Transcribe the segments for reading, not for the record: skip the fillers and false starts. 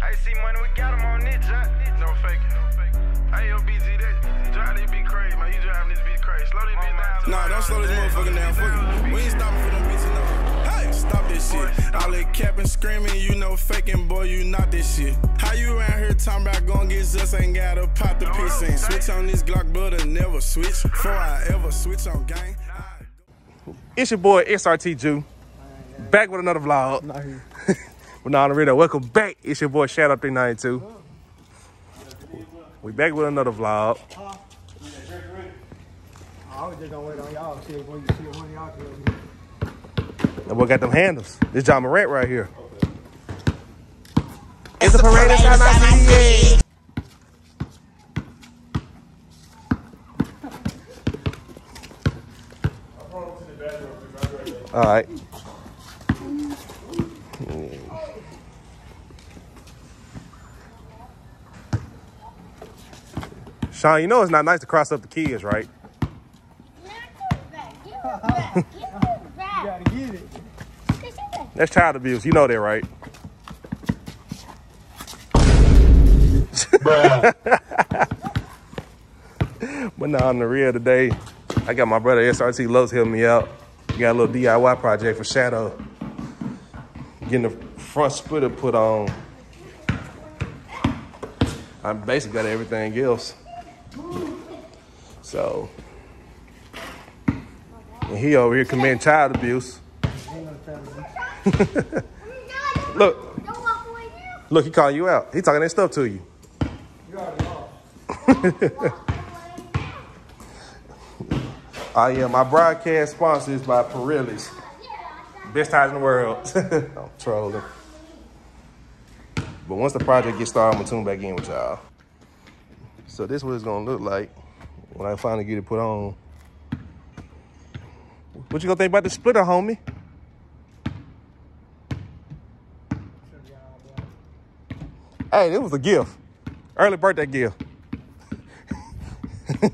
I see money, we got them on this, Jack. No faking. Hey, yo, BZ, that drive this bitch crazy, man. You driving this bitch crazy. Slow this bitch down. Nah, don't slow this motherfucker down. Fuck it. We ain't stopping for them bitches, no. Hey, stop this shit. All that capping, screaming, you know faking, boy, you not this shit. How you around here talking about gon' get us, ain't got a pot to piss in. Switch on this Glock, brother, never switch. Before I ever switch on gang. It's your boy, SRT Jew. Back with another vlog. We're not on the radio. Welcome back. It's your boy, Shadow 392. We back with another vlog. I was just gonna wait on y'all to see when you see one of y'all kill. And we got them handles. This John Morant right here. It's a parade inside my city. All right. Sean, you know it's not nice to cross up the kids, right? You gotta get it. That's child abuse. You know that, right? But now on the real today, I got my brother SRT Lowe's helping me out. We got a little DIY project for Shadow. Getting the front splitter put on. I basically got everything else. So, and he over here committing child abuse. Look, he calling you out. He talking that stuff to you. You already lost. Oh yeah, my broadcast sponsor is by Pirelli's. Best tires in the world. I'm trolling. But once the project gets started, I'm gonna tune back in with y'all. So this is what it's gonna look like when I finally get it put on. What you gonna think about the splitter, homie? Hey, this was a gift. Early birthday gift. You're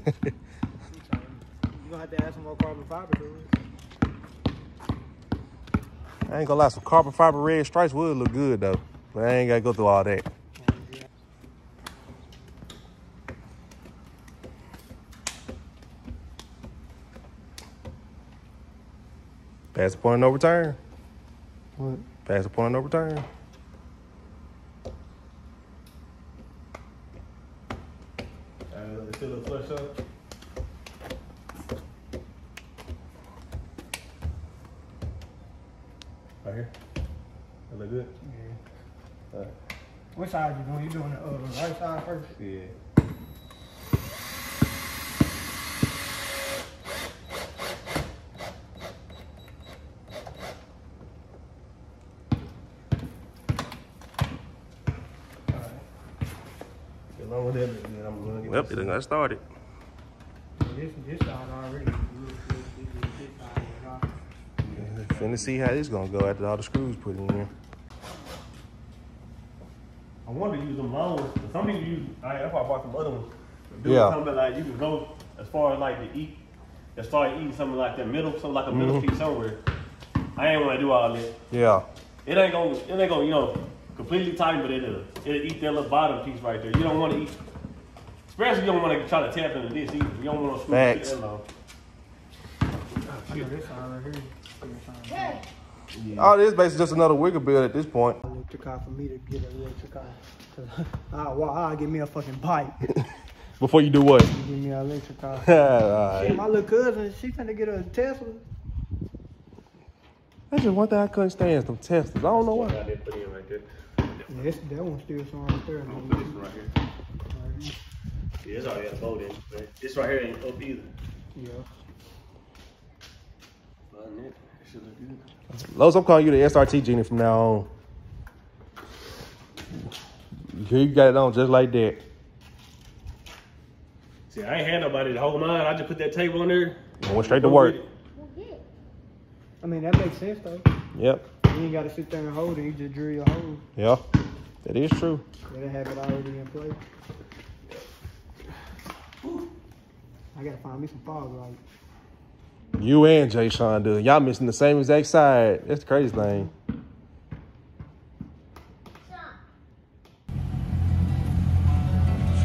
gonna have to add some more carbon fiber to it. I ain't gonna lie, some carbon fiber red stripes would look good though. But I ain't gotta go through all that. Pass the point of no return. What? Pass the point of no return. Still a flush up. Right here. That look good? Yeah. All right. Which side you doing? You doing the right side first? Yeah. Along with that, then I'm going to get Well, it done got started. This side already. Finna see how this gonna go after all the screws put in here. I wanted to use them long ones, but some people use, that's why I bought some other ones. Do Yeah. something like you can go as far as like to eat, and start eating something like that middle, something like a middle piece somewhere. I ain't want to do all that. Yeah. It ain't gonna, you know, completely tighten, but it'll eat that little bottom piece right there. You don't want to eat, especially you don't want to try to tap into this either. You don't want to screw it that long. I know this side right here. Yeah. Oh, this is basically just another wiggle build at this point. Electric car for me to get an electric car. I'll give me a fucking bike. Before you do what? Give me an electric car. Right. Shit, my little cousin, she finna get a Tesla. That's just one thing I couldn't stand is them Teslas. I don't know why. I did put in right there. Yeah, that one's still showing right there. I'm gonna put this one right here. Yeah, it's already got a bolt in. But this right here ain't up either. Yeah. Other than that, it should look good. Lowe's, I'm calling you the SRT genie from now on. Here you got it on just like that. See, I ain't had nobody to hold mine. I just put that table on there. And went straight to work. I mean, that makes sense though. Yep. You ain't gotta sit there and hold it, you just drill your hole. Yeah. That is true. They have it already in place. I gotta find me some fog lights. You and Jay Sean do. Y'all missing the same exact side. That's the crazy thing.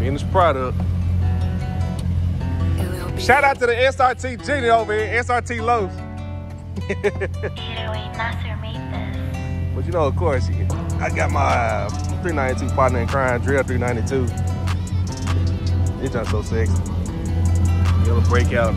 Finished product. Shout out to the SRT Genie over here, SRT Lowe's. But you know, of course, I got my 392 partner in crime, Drill 392. It's just so sexy. Yellow breakout.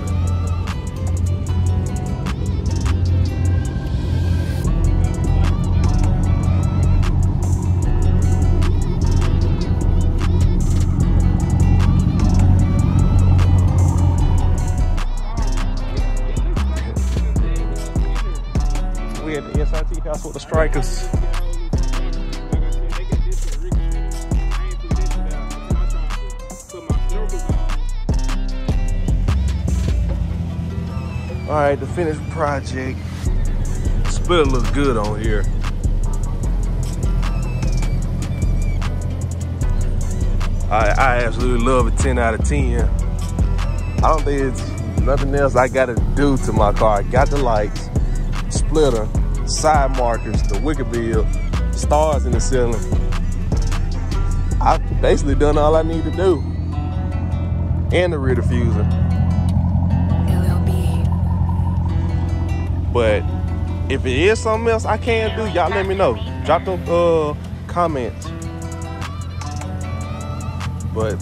We at the SRT house with the strikers. All right, the finished project. Splitter looks good on here. I absolutely love it, 10 out of 10. I don't think it's nothing else I gotta do to my car. I got the lights, splitter, side markers, the wicker bill, stars in the ceiling. I've basically done all I need to do. And the rear diffuser. But if it is something else I can do, y'all let me know. Drop them comments. But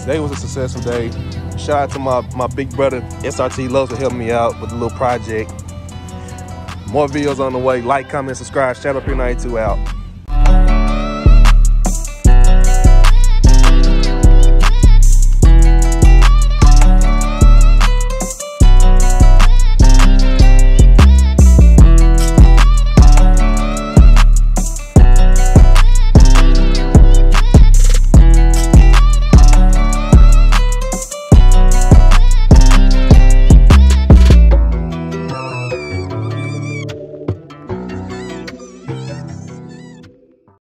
today was a successful day. Shout out to my big brother, SRT Lowe's, for helping me out with the little project. More videos on the way. Like, comment, subscribe. Shadow 392 out.